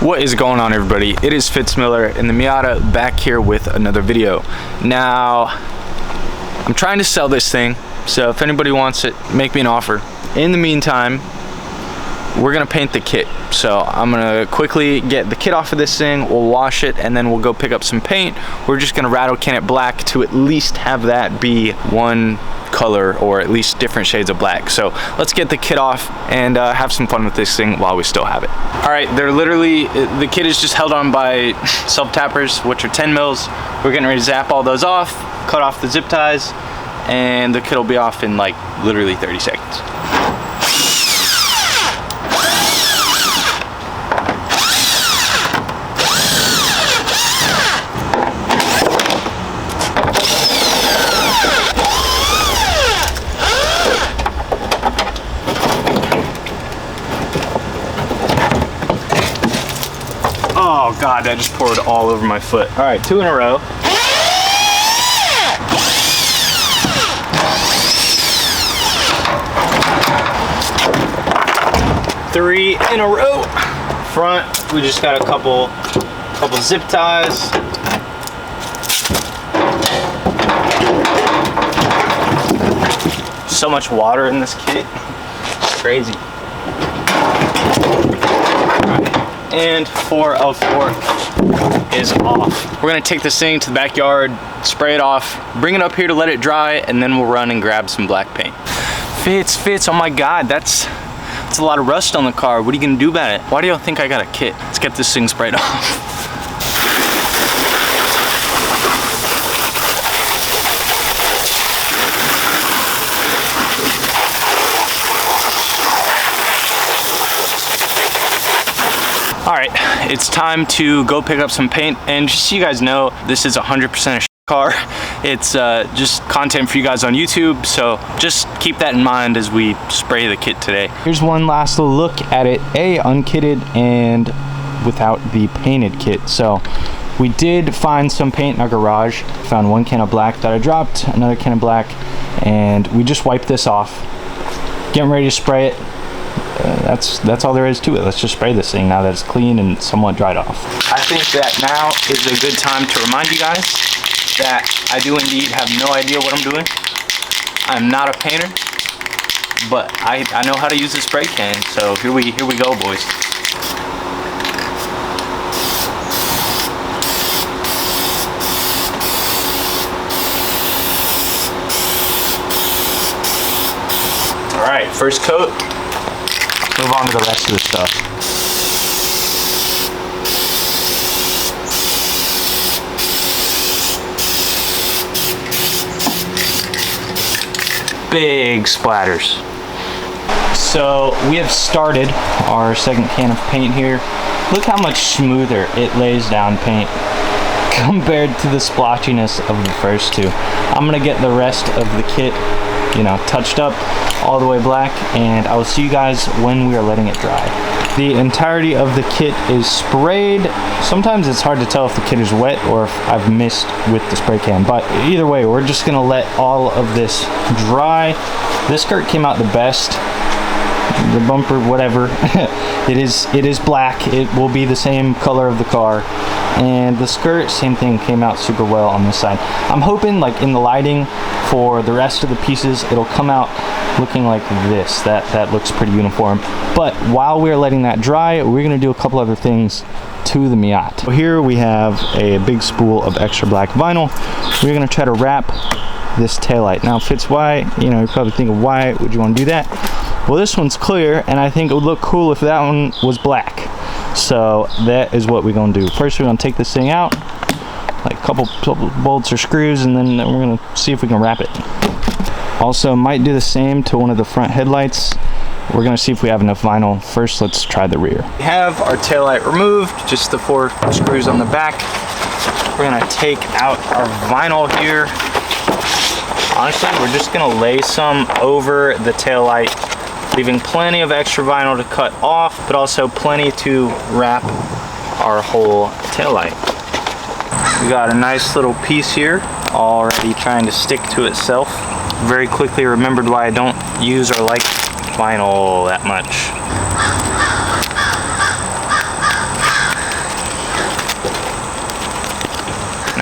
What is going on, everybody? It is Fitz Miller and the Miata back here with another video. Now, I'm trying to sell this thing, so if anybody wants it, make me an offer. In the meantime, we're gonna paint the kit. So I'm gonna quickly get the kit off of this thing, we'll wash it, and then we'll go pick up some paint. We're just gonna rattle can it black to at least have that be one color, or at least different shades of black. So let's get the kit off and have some fun with this thing while we still have it. All right, they're literally, the kit is just held on by self-tappers, which are 10 mils. We're getting ready to zap all those off, cut off the zip ties, and the kit will be off in like literally 30 seconds. Oh God, that just poured all over my foot. All right, 2 in a row. Three in a row. Front, we just got a couple zip ties. So much water in this kit. It's crazy. And 4 of 4 is off. We're gonna take this thing to the backyard, spray it off, bring it up here to let it dry, and then we'll run and grab some black paint. Fitz, oh my God, that's a lot of rust on the car. What are you gonna do about it? Why do y'all think I got a kit? Let's get this thing sprayed off. All right, it's time to go pick up some paint, and just so you guys know, this is 100% a car. It's just content for you guys on YouTube, so just keep that in mind as we spray the kit today. Here's one last little look at it, unkitted and without the painted kit. So we did find some paint in our garage. Found 1 can of black that I dropped, another can of black, and we just wiped this off. Getting ready to spray it. That's all there is to it. Let's just spray this thing now that it's clean and somewhat dried off. I think that now is a good time to remind you guys that I do indeed have no idea what I'm doing. I'm not a painter, but I know how to use a spray can. So here we go, boys. All right, first coat. Move on to the rest of the stuff. Big splatters. So we have started our second can of paint here. Look how much smoother it lays down paint compared to the splotchiness of the first two. I'm gonna get the rest of the kit, you know, touched up all the way black, and I will see you guys when we are letting it dry. The entirety of the kit is sprayed. Sometimes it's hard to tell if the kit is wet or if I've missed with the spray can, but either way, we're just gonna let all of this dry. This skirt came out the best. The bumper, whatever. it is black. It will be the same color of the car. And the skirt, same thing, came out super well on this side. I'm hoping, like in the lighting for the rest of the pieces, it'll come out looking like this. That looks pretty uniform. But while we're letting that dry, we're gonna do a couple other things to the Miata. So here we have a big spool of extra black vinyl. We're gonna try to wrap this taillight. Now, Fitz, why? You know, you're probably thinking, why would you want to do that? Well, this one's clear, and I think it would look cool if that one was black. So that is what we're gonna do. First, we're gonna take this thing out, like a couple bolts or screws, and then we're gonna see if we can wrap it. Also, might do the same to one of the front headlights. We're gonna see if we have enough vinyl. First, let's try the rear. We have our taillight removed, just the 4 screws on the back. We're gonna take out our vinyl here. Honestly, we're just gonna lay some over the taillight, leaving plenty of extra vinyl to cut off, but also plenty to wrap our whole taillight. We got a nice little piece here, already trying to stick to itself. Very quickly remembered why I don't use or like vinyl that much.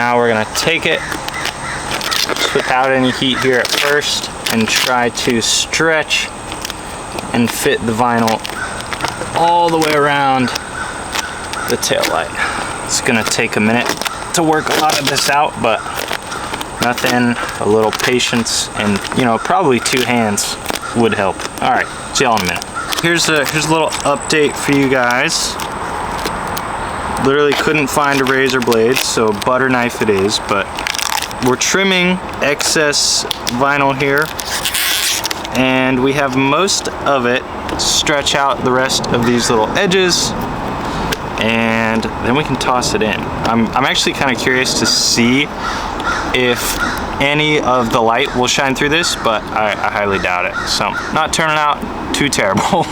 Now we're gonna take it just without any heat here at first and try to stretch and fit the vinyl all the way around the tail light. It's gonna take a minute to work a lot of this out, but nothing, a little patience, and you know, probably 2 hands would help. All right, see y'all in a minute. Here's a little update for you guys. Literally couldn't find a razor blade, so butter knife it is, but we're trimming excess vinyl here, and we have most of it stretch out the rest of these little edges, and then we can toss it in. I'm actually kind of curious to see if any of the light will shine through this, but I highly doubt it. So not turning out too terrible.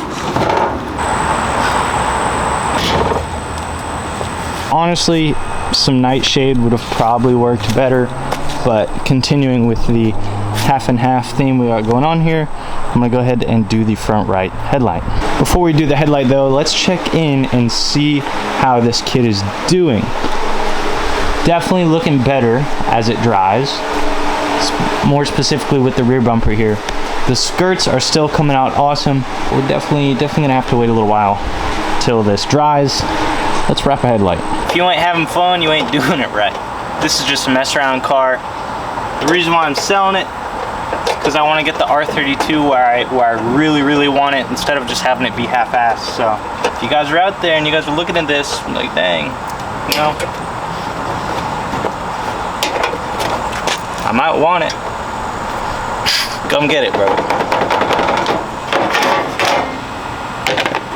Honestly, some nightshade would have probably worked better, but continuing with the half and half theme we got going on here, I'm gonna go ahead and do the front right headlight. Before we do the headlight though, let's check in and see how this kit is doing. Definitely looking better as it dries, more specifically with the rear bumper here. The skirts are still coming out awesome. We're definitely gonna have to wait a little while till this dries. Let's wrap a headlight. If you ain't having fun, you ain't doing it right. This is just a mess around car. The reason why I'm selling it is because I want to get the R32 where I really want it, instead of just having it be half-assed. So if you guys are out there and you guys are looking at this, I'm like, dang, you know, I might want it. Come get it, bro.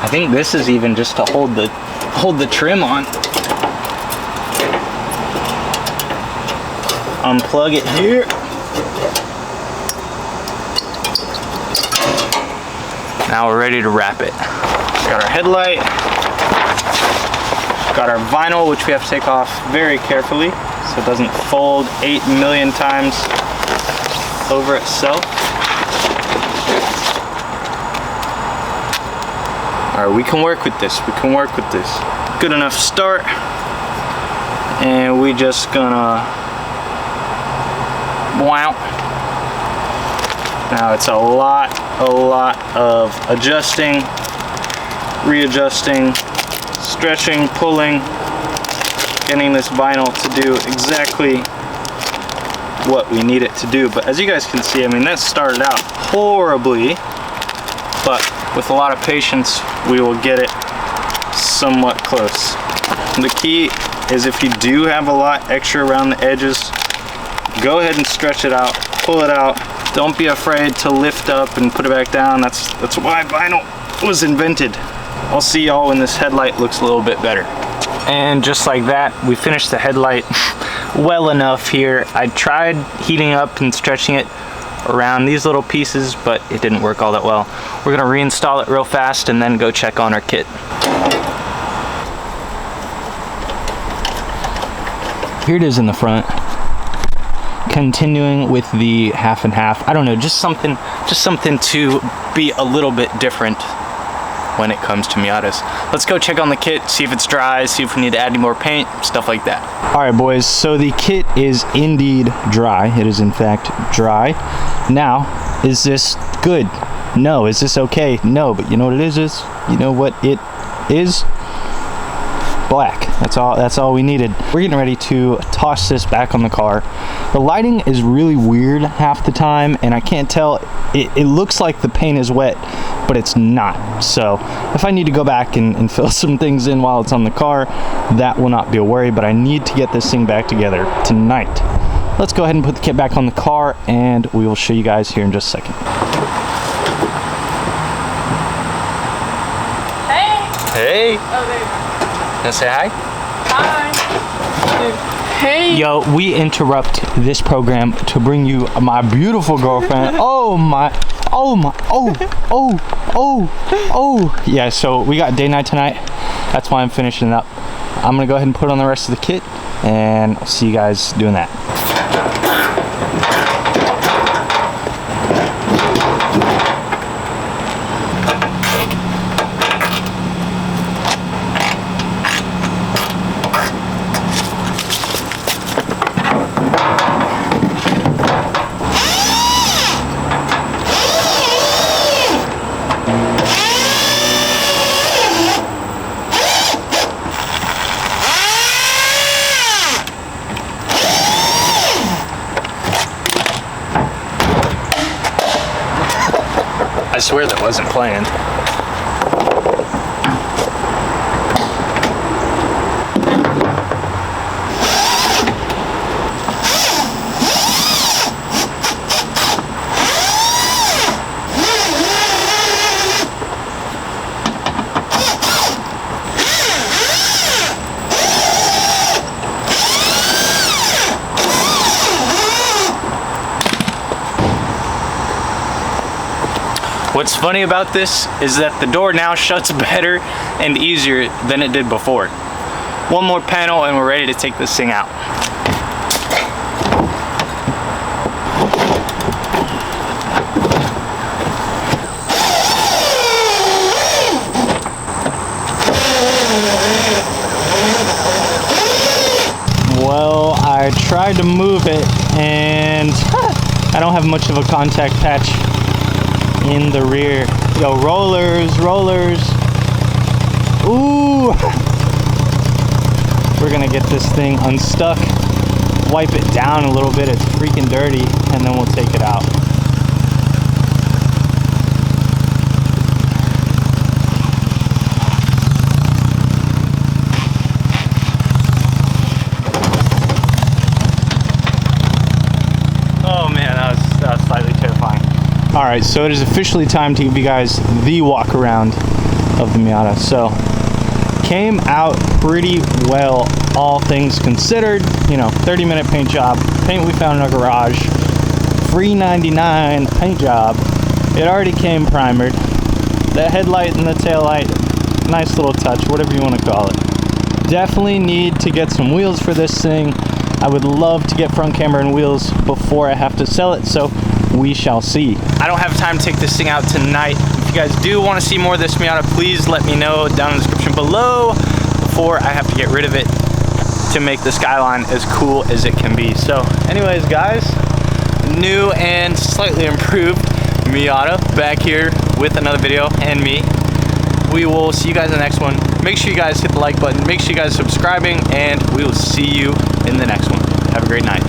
I think this is even just to hold the trim on. Unplug it here. Now we're ready to wrap it. Got our headlight. Got our vinyl, which we have to take off very carefully so it doesn't fold 8 million times over itself. All right, we can work with this. We can work with this. Good enough start. And we just gonna wow. Now it's a lot of adjusting, readjusting, stretching, pulling, getting this vinyl to do exactly what we need it to do. But as you guys can see, I mean, that started out horribly, but with a lot of patience, we will get it somewhat close. The key is, if you do have a lot extra around the edges, go ahead and stretch it out, pull it out. Don't be afraid to lift up and put it back down. That's why vinyl was invented. I'll see y'all when this headlight looks a little bit better. And just like that, we finished the headlight well enough here. I tried heating up and stretching it around these little pieces, but it didn't work all that well. We're gonna reinstall it real fast and then go check on our kit. Here it is in the front. Continuing with the half and half. I don't know, just something to be a little bit different when it comes to Miatas. Let's go check on the kit, see if it's dry, see if we need to add any more paint, stuff like that. All right, boys, so the kit is indeed dry. It is in fact dry. Now, is this good? No. Is this okay? No, but you know what it is? You know what it is? Black. That's all we needed. We're getting ready to toss this back on the car. The lighting is really weird half the time, and I can't tell. It looks like the paint is wet, but it's not. So if I need to go back and fill some things in while it's on the car, that will not be a worry, but I need to get this thing back together tonight. Let's go ahead and put the kit back on the car, and we will show you guys here in just a second. Hey. Oh, there you go. Can I say hi? Hi. Hey. Yo, we interrupt this program to bring you my beautiful girlfriend. Oh. Yeah, so we got day night tonight. That's why I'm finishing it up. I'm gonna go ahead and put on the rest of the kit, and I'll see you guys doing that. swear that wasn't planned. What's funny about this is that the door now shuts better and easier than it did before. One more panel and we're ready to take this thing out. Well, I tried to move it and I don't have much of a contact patch in the rear. Yo, rollers, rollers. Ooh. We're gonna get this thing unstuck, wipe it down a little bit, it's freaking dirty, and then we'll take it out. Oh man, that was slightly terrifying. All right, so it is officially time to give you guys the walk around of the Miata. So, came out pretty well, all things considered. You know, 30-minute paint job, paint we found in our garage, free 99 paint job. It already came primered. The headlight and the tail light, nice little touch, whatever you want to call it. Definitely need to get some wheels for this thing. I would love to get front camera and wheels before I have to sell it, so we shall see. I don't have time to take this thing out tonight. If you guys do want to see more of this Miata, please let me know down in the description below before I have to get rid of it to make the Skyline as cool as it can be. So anyways, guys, new and slightly improved Miata back here with another video and me. We will see you guys in the next one. Make sure you guys hit the like button. Make sure you guys are subscribing, and we will see you in the next one. Have a great night.